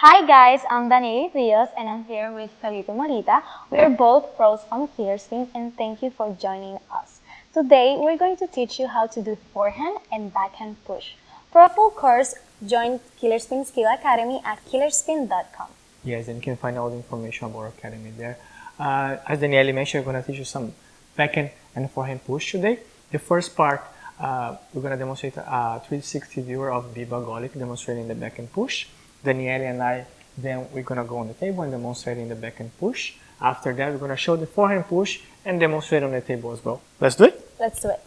Hi guys, I'm Danielle Rios and I'm here with Felipe Morita. We are both pros on Killerspin and thank you for joining us. Today we're going to teach you how to do forehand and backhand push. For a full course, join Killerspin Skill Academy at killerspin.com. Yes, and you can find all the information about our academy there. As Danielle mentioned, we're going to teach you some backhand and forehand push today. The first part, we're going to demonstrate a 360 viewer of Biba Golik demonstrating the backhand push. Danielle and I, then we're going to go on the table and demonstrating the backhand push. After that, we're going to show the forehand push and demonstrate on the table as well. Let's do it? Let's do it.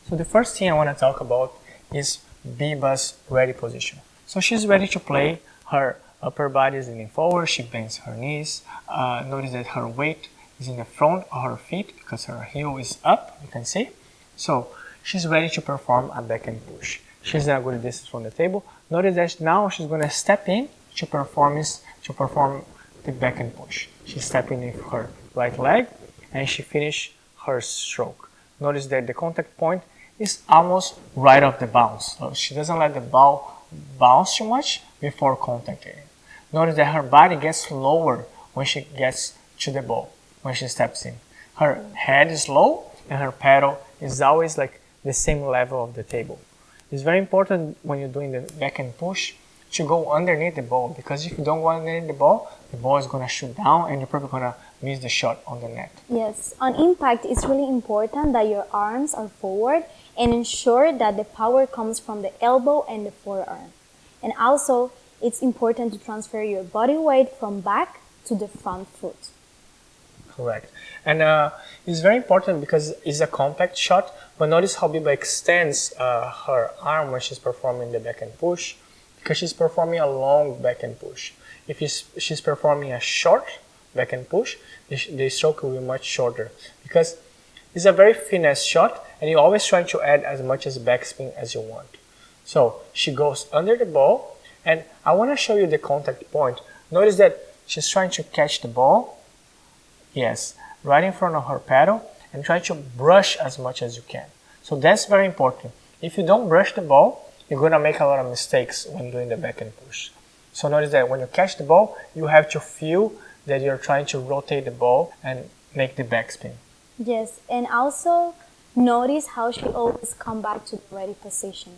So the first thing I want to talk about is Biba's ready position. So she's ready to play. Her upper body is leaning forward, she bends her knees. Notice that her weight is in the front of her feet because her heel is up, you can see. So she's ready to perform a backhand push. She's at a good distance from the table. Notice that now she's going to step in to perform the backhand push. She's stepping in with her right leg and she finishes her stroke. Notice that the contact point is almost right off the bounce. So she doesn't let the ball bounce too much before contacting it. Notice that her body gets lower when she gets to the ball, when she steps in. Her head is low and her paddle is always like the same level of the table. It's very important when you're doing the backhand push to go underneath the ball, because if you don't go underneath the ball is going to shoot down and you're probably going to miss the shot on the net. Yes, on impact, it's really important that your arms are forward and ensure that the power comes from the elbow and the forearm. And also, it's important to transfer your body weight from back to the front foot. Correct. And it's very important because it's a compact shot, but notice how Biba extends her arm when she's performing the backhand push, because she's performing a long backhand push. If she's performing a short backhand push, the stroke will be much shorter, because it's a very finesse shot and you're always trying to add as much as backspin as you want. So she goes under the ball, and I want to show you the contact point. Notice that she's trying to catch the ball, yes, right in front of her paddle, and try to brush as much as you can. So that's very important. If you don't brush the ball, you're going to make a lot of mistakes when doing the backhand push. So notice that when you catch the ball, you have to feel that you're trying to rotate the ball and make the backspin. Yes, and also notice how she always comes back to the ready position.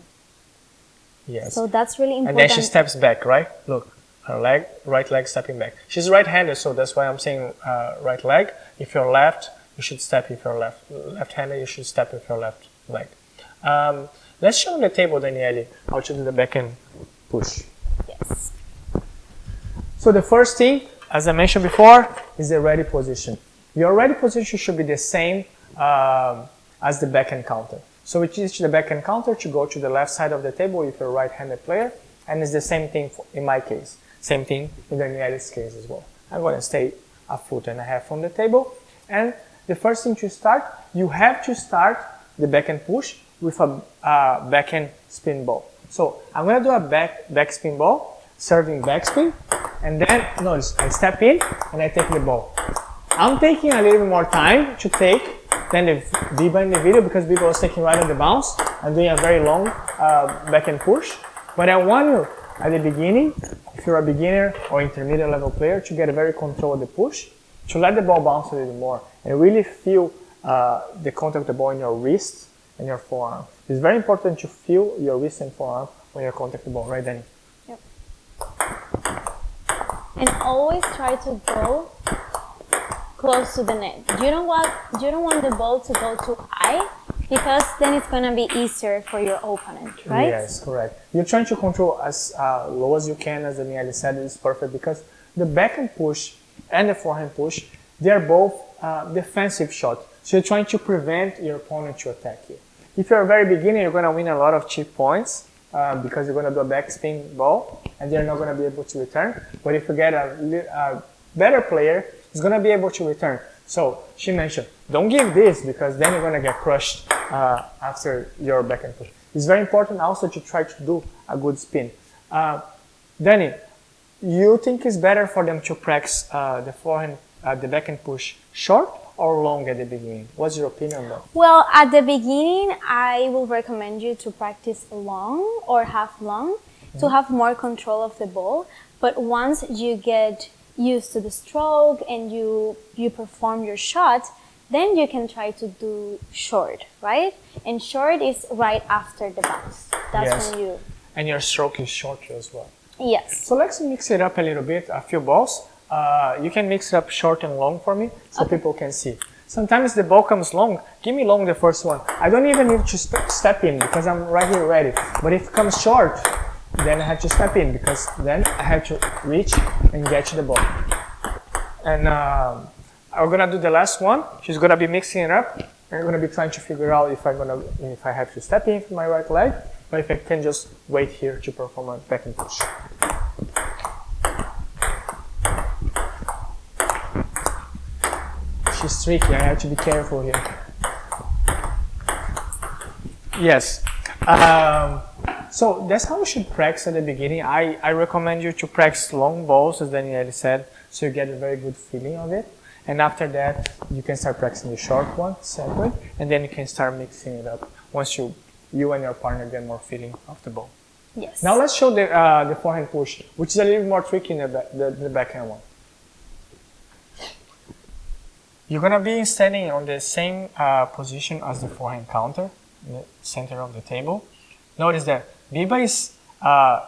Yes. So that's really important. And then she steps back, right? Look, her leg, right leg stepping back. She's right-handed, so that's why I'm saying right leg. If you're left, you should step with your left. Left-handed, you should step with your left leg. Let's show on the table, Danielle, how to do the backhand push. Yes. So the first thing, as I mentioned before, is the ready position. Your ready position should be the same as the backhand counter. So we teach the backhand counter to go to the left side of the table if you're a right-handed player, and it's the same thing in my case. Same thing in Danielle's case as well. I'm going to stay a foot and a half from the table, and the first thing to start, you have to start the backhand push with a backhand spin ball. So I'm going to do a back spin ball, serving backspin, and then notice I step in and I take the ball. I'm taking a little bit more time to take than the Biba in the video, because Biba was taking right on the bounce. I'm doing a very long backhand push, but I want you at the beginning, if you're a beginner or intermediate level player, to get a very controlled the push, to let the ball bounce a little more and really feel the contact of the ball in your wrist and your forearm. It's very important to feel your wrist and forearm when you contact the ball, right, Danny? Yep. And always try to go close to the net. You don't want the ball to go too high, because then it's gonna be easier for your opponent, right? Yes, correct. You're trying to control as low as you can, as Danielle said. It's perfect because the backhand push and the forehand push, they're both defensive shots. So you're trying to prevent your opponent to attack you. If you're a very beginner, you're gonna win a lot of cheap points because you're gonna do a backspin ball and they're not gonna be able to return. But if you get a better player, he's gonna be able to return. So she mentioned, don't give this, because then you're gonna get crushed after your backhand push. It's very important also to try to do a good spin. Danny, you think it's better for them to practice the backhand push short or long at the beginning? What's your opinion on that? Well, at the beginning, I will recommend you to practice long or half long, to have more control of the ball. But once you get used to the stroke and you perform your shot, then you can try to do short, right? And short is right after the bounce. That's when you... And your stroke is shorter as well. Yes. So let's mix it up a little bit, a few balls. You can mix it up short and long for me so people can see. Sometimes the ball comes long. Give me long the first one. I don't even need to step in because I'm right here ready. But if it comes short, then I have to step in because then I have to reach and get to the ball. And I'm gonna do the last one. She's gonna be mixing it up. I'm gonna be trying to figure out if I have to step in with my right leg or if I can just wait here to perform a backhand push. She's tricky, I have to be careful here. Yes. So that's how you should practice at the beginning. I recommend you to practice long balls, as Danielle said, so you get a very good feeling of it. And after that, you can start practicing the short one separate, and then you can start mixing it up once you and your partner get more feeling of the ball. Yes. Now let's show the forehand push, which is a little more tricky than the backhand one. You're gonna be standing on the same position as the forehand counter, in the center of the table. Notice that Biba is,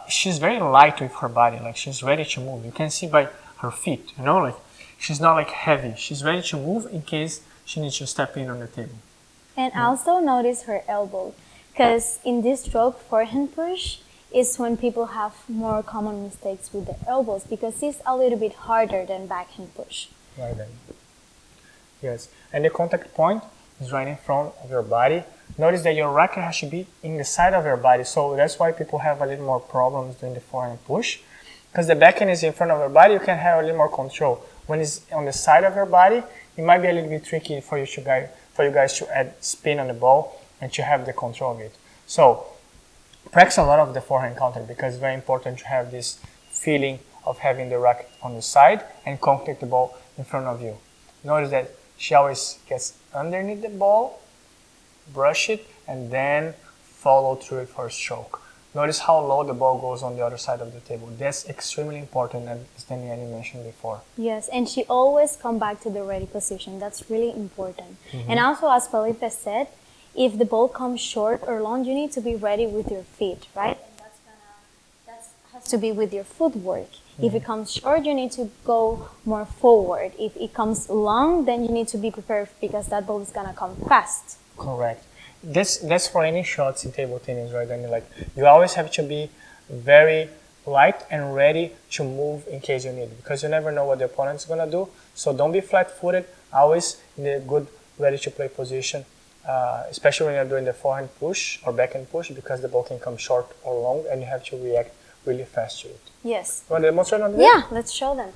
she's very light with her body, like she's ready to move. You can see by her feet, you know, like she's not like heavy. She's ready to move in case she needs to step in on the table. And also notice her elbow, because in this stroke, forehand push is when people have more common mistakes with their elbows because it's a little bit harder than backhand push. Right then. Yes, and the contact point is right in front of your body. Notice that your racket has to be in the side of your body, so that's why people have a little more problems doing the forehand push. Because the backhand is in front of your body, you can have a little more control. When it's on the side of your body, it might be a little bit tricky for you guys to add spin on the ball and to have the control of it. So practice a lot of the forehand counter because it's very important to have this feeling of having the racket on the side and contact the ball in front of you. Notice that she always gets underneath the ball, brush it, and then follow through it for a stroke. Notice how low the ball goes on the other side of the table. That's extremely important, as Danielle mentioned before. Yes, and she always come back to the ready position. That's really important. And also, as Felipe said, if the ball comes short or long, you need to be ready with your feet, right? And that has to be with your footwork. If it comes short, you need to go more forward. If it comes long, then you need to be prepared because that ball is gonna come fast. Correct. That's for any shots in table tennis, right? And like you always have to be very light and ready to move in case you need it, because you never know what the opponent's gonna do. So don't be flat-footed. Always in a good, ready-to-play position, especially when you're doing the forehand push or backhand push, because the ball can come short or long, and you have to react really fast to it. Yes. You want to demonstrate on this? Yeah, let's show them.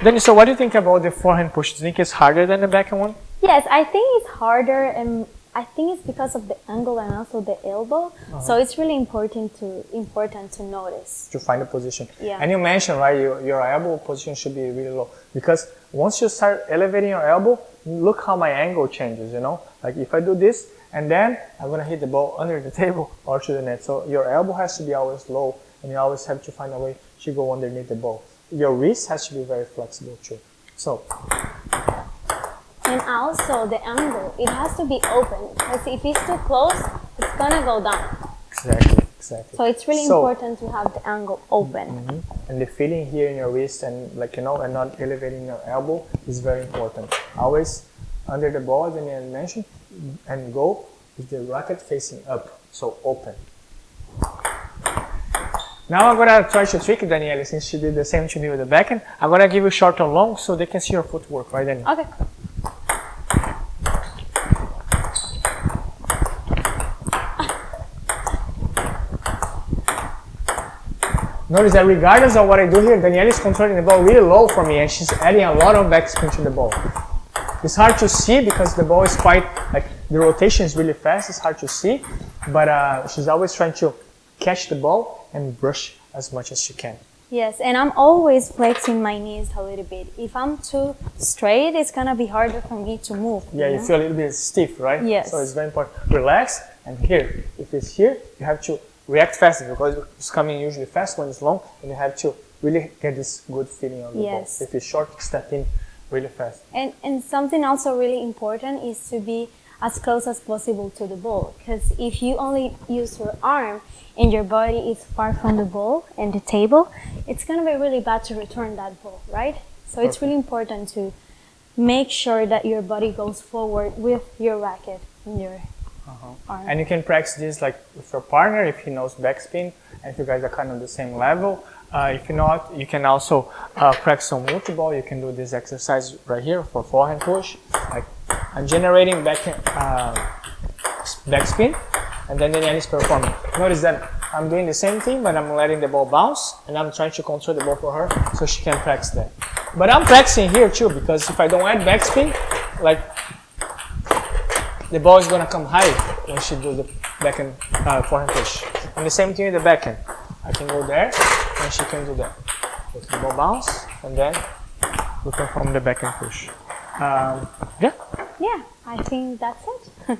Then, so what do you think about the forehand push? Do you think it's harder than the backhand one? Yes, I think it's harder, and I think it's because of the angle and also the elbow. So it's really important to notice. To find the position. Yeah. And you mentioned, right, your elbow position should be really low, because once you start elevating your elbow, look how my angle changes, you know? Like if I do this, and then I'm gonna hit the ball under the table or to the net. So your elbow has to be always low, and you always have to find a way to go underneath the ball. Your wrist has to be very flexible too. So. And also the angle, it has to be open, because if it's too close, it's gonna go down. Exactly. So it's really important to have the angle open. And the feeling here in your wrist and like, you know, and not elevating your elbow is very important. Always under the ball, as I mentioned, and go with the racket facing up, so open. Now I'm gonna try to trick Danielle, since she did the same to me with the backhand. I'm gonna give you short and long so they can see your footwork, right, Danielle? Okay. Notice that regardless of what I do here, Danielle is controlling the ball really low for me, and she's adding a lot of backspin to the ball. It's hard to see because the ball is quite, like, the rotation is really fast, it's hard to see, but she's always trying to catch the ball and brush as much as she can. Yes, and I'm always flexing my knees a little bit. If I'm too straight, it's gonna be harder for me to move. Yeah, you feel a little bit stiff, right? Yes. So it's very important. Relax, and here, if it's here, you have to react fast because it's coming usually fast when it's long, and you have to really get this good feeling on the ball. If it's short, step in really fast. And something also really important is to be as close as possible to the ball, because if you only use your arm and your body is far from the ball and the table, it's going to be really bad to return that ball, right? So it's really important to make sure that your body goes forward with your racket and your arm. And you can practice this like with your partner if he knows backspin, and if you guys are kind of the same level. If you're not, you can also practice on multi-ball. You can do this exercise right here for forehand push. Like I'm generating backspin, and then Danielle is performing. Notice that I'm doing the same thing, but I'm letting the ball bounce, and I'm trying to control the ball for her so she can practice that. But I'm practicing here too, because if I don't add backspin, like the ball is gonna come high when she does the backhand forehand push. And the same thing with the backhand. I can go there, and she can do that. Let the ball bounce, and then we perform the backhand push. Yeah, I think that's it.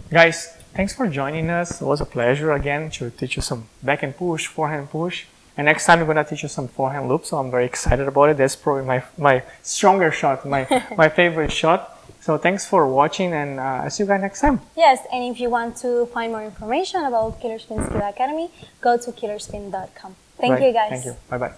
Guys, thanks for joining us. It was a pleasure again to teach you some backhand push, forehand push. And next time we're going to teach you some forehand loop, so I'm very excited about it. That's probably my stronger shot, my favorite shot. So thanks for watching, and I'll see you guys next time. Yes, and if you want to find more information about Killerspin Skill Academy, go to killerspin.com. Thank you, guys. Thank you. Bye-bye.